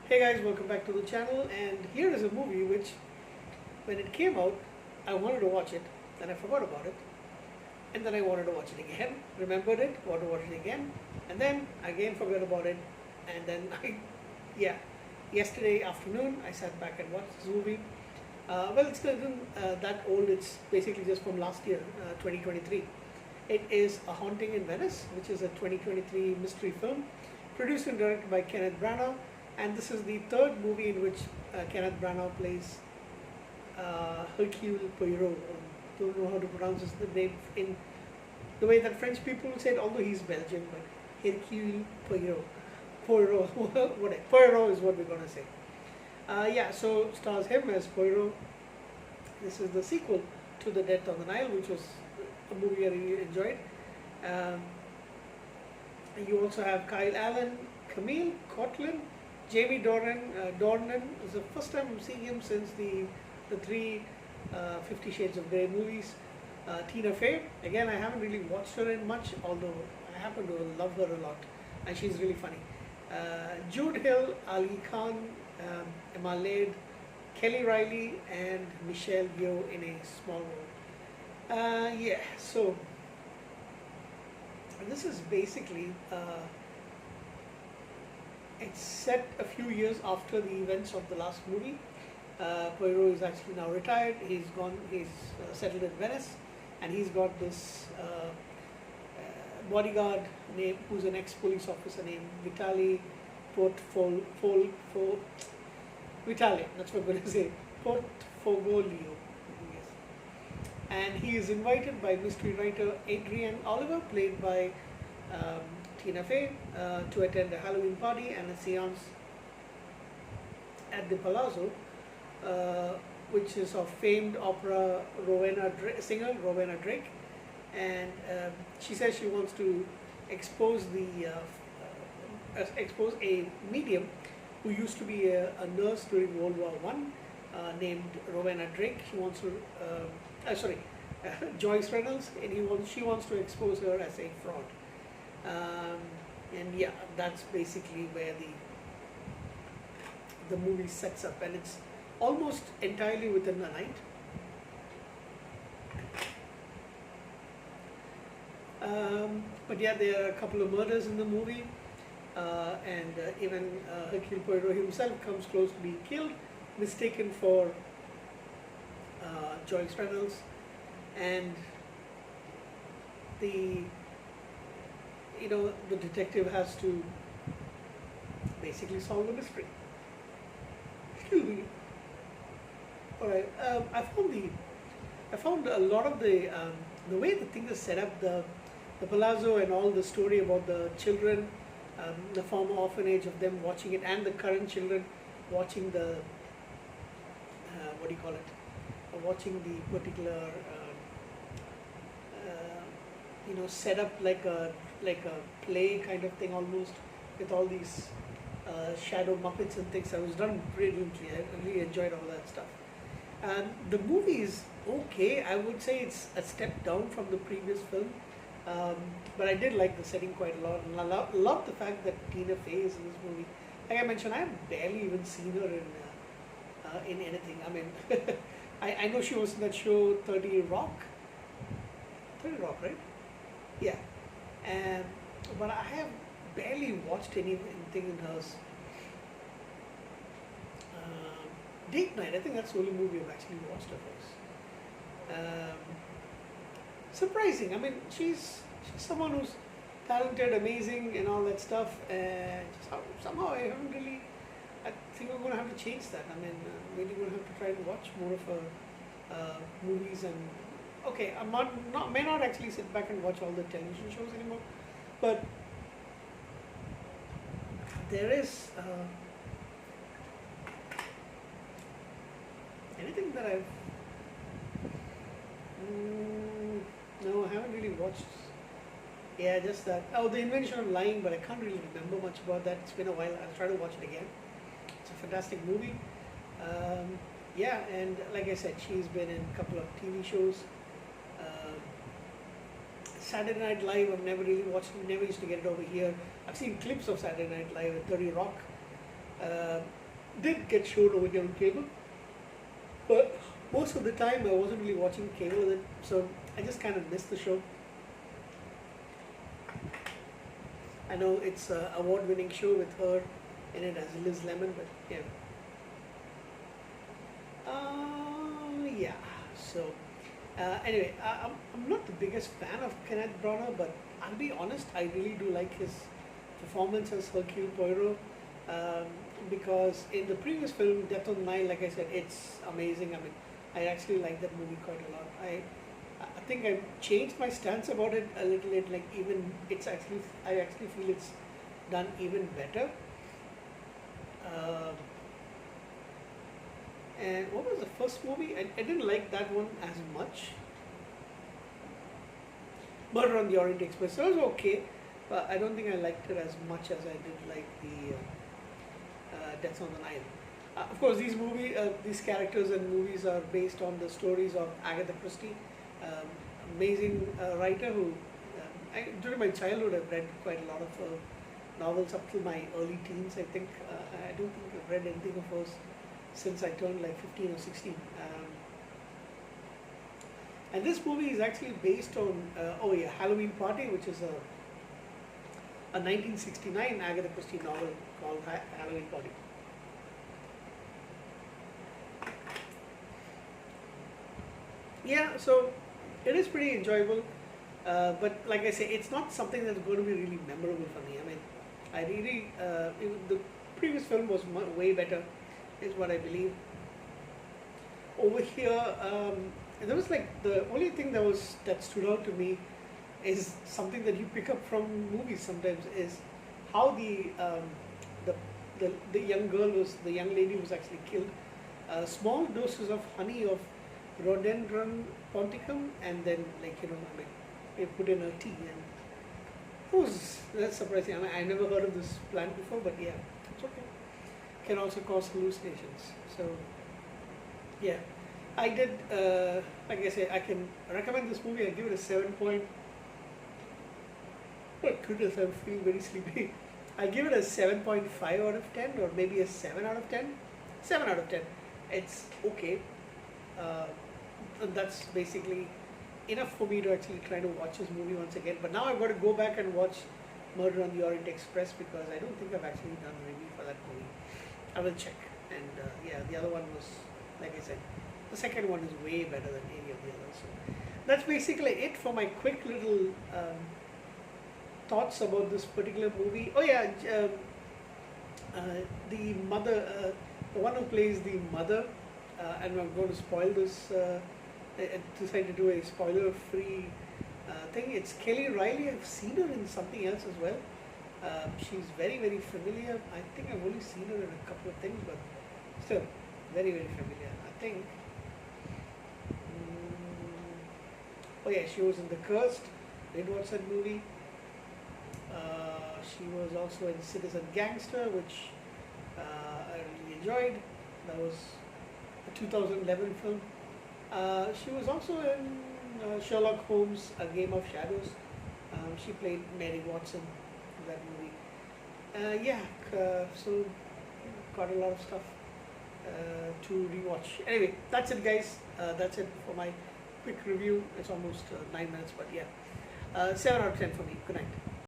Hey guys, welcome back to the channel, and here is a movie which when it came out I wanted to watch it, then I forgot about it, and then I wanted to watch it again, remembered it, wanted to watch it again, and then again forgot about it, and then yeah, yesterday afternoon I sat back and watched this movie. Well, it's not even that old, it's basically just from last year, 2023. It is A Haunting in Venice, which is a 2023 mystery film produced and directed by Kenneth Branagh, and this is the third movie in which Kenneth Branagh plays Hercule Poirot. Don't know how to pronounce his name in the way that French people say it, although he's Belgian, but Hercule Poirot. Poirot, whatever. Poirot is what we're going to say. Yeah, so stars him as Poirot. This is the sequel to The Death on the Nile, which was a movie I really enjoyed. You also have Kyle Allen, Camille Coughlin, Jamie Dornan. It's the first time I'm seeing him since the three 50 Shades of Grey movies. Tina Fey, again I haven't really watched her in much, although I happen to love her a lot, and she's really funny. Jude Hill, Ali Khan, Emma Lade, Kelly Riley, and Michelle Yeoh in a small role. Yeah, so this is basically it's set a few years after the events of the last movie. Poirot is actually now retired. He's settled in Venice, and he's got this bodyguard who's an ex-police officer named Vitali Vitali, that's what I'm going to say, Portfolio. Yes. And he is invited by mystery writer Adrienne Oliver, played by Tina Fey, to attend a Halloween party and a seance at the Palazzo, which is of famed opera singer Rowena Drake, and she says she wants to expose a medium who used to be a nurse during World War I, named Rowena Drake. She wants to, Joyce Reynolds, and she wants to expose her as a fraud. And yeah, that's basically where the movie sets up, and it's almost entirely within the night. But yeah, there are a couple of murders in the movie, and even Hercule Poirot himself comes close to being killed, mistaken for Joyce Reynolds, and the detective has to basically solve the mystery. Excuse me. All right. I found a lot of the way the thing is set up, the palazzo and all the story about the children, the former orphanage of them watching it, and the current children watching the watching the particular set up like a play kind of thing almost, with all these shadow Muppets and things. I was done brilliantly. I really enjoyed all that stuff. The movie is okay. I would say it's a step down from the previous film, but I did like the setting quite a lot, and I love the fact that Tina Fey is in this movie. Like I mentioned, I have barely even seen her in anything. I mean, I know she was in that show 30 Rock, right? Yeah, but I have barely watched anything in hers. Date Night, I think that's the only movie I've actually watched of hers. Surprising. I mean, she's someone who's talented, amazing, and all that stuff. And somehow I haven't really. I think I'm going to have to change that. I mean, maybe I'm going to have to try and watch more of her movies. And okay, I may not actually sit back and watch all the television shows anymore, but there is. Anything that I've no, I haven't really watched. Yeah, just that. Oh, The Invention of Lying, but I can't really remember much about that. It's been a while. I'll try to watch it again. It's a fantastic movie. Yeah, and like I said, she's been in a couple of TV shows. Saturday Night Live, I've never really watched, never used to get it over here. I've seen clips of Saturday Night Live at 30 Rock. did get shown over here on cable, but most of the time I wasn't really watching cable then, so I just kind of missed the show. I know it's an award-winning show with her in it as Liz Lemon, but yeah. Yeah. So anyway, I'm not the biggest fan of Kenneth Branagh, but I'll be honest, I really do like his performance as Hercule Poirot. Um, because in the previous film, Death on the Nile, like I said, it's amazing. I mean, I actually like that movie quite a lot. I think I've changed my stance about it a little bit. Like even I actually feel it's done even better. Um, and what was the first movie? I didn't like that one as much. Murder on the Orient Express. It was okay, but I don't think I liked it as much as I did like the Death on the Nile. Of course, these characters and movies are based on the stories of Agatha Christie, amazing writer who, during my childhood, I've read quite a lot of novels up to my early teens. I think I don't think I've read anything of hers since I turned like 15 or 16. And this movie is actually based on Halloween Party, which is a 1969 Agatha Christie novel called Halloween Party. Yeah, so it is pretty enjoyable, but like I say, it's not something that's going to be really memorable for me. I mean, the previous film was way better, is what I believe. Over here, there was like the only thing that stood out to me is something that you pick up from movies sometimes is how the young lady was actually killed. Small doses of honey of rhododendron ponticum, and then they put in a tea, and that's surprising. I mean, I never heard of this plant before, but yeah, it's okay. Can also cause hallucinations. So yeah, I did. Like I say, I can recommend this movie. I give it a 7 point. Oh goodness, I'm feeling very sleepy. I give it a 7.5 out of 10, or maybe a 7 out of 10. 7 out of 10. It's okay. And that's basically enough for me to actually try to watch this movie once again. But now I've got to go back and watch Murder on the Orient Express because I don't think I've actually done a review for that movie. I will check. And yeah, the other one was, like I said, the second one is way better than any of the others. So that's basically it for my quick little thoughts about this particular movie. Oh yeah, the mother, the one who plays the mother, and I'm going to spoil this. I decided to do a spoiler-free thing. It's Kelly Riley. I've seen her in something else as well. She's very, very familiar. I think I've only seen her in a couple of things, but still very, very familiar. I think. Oh yeah, she was in The Cursed. Did watch that movie. She was also in Citizen Gangster, which I really enjoyed. That was a 2011 film. She was also in Sherlock Holmes, A Game of Shadows. She played Mary Watson in that movie. So got a lot of stuff to rewatch. Anyway, that's it guys. That's it for my quick review. It's almost 9 minutes, but yeah. 7 out of 10 for me. Good night.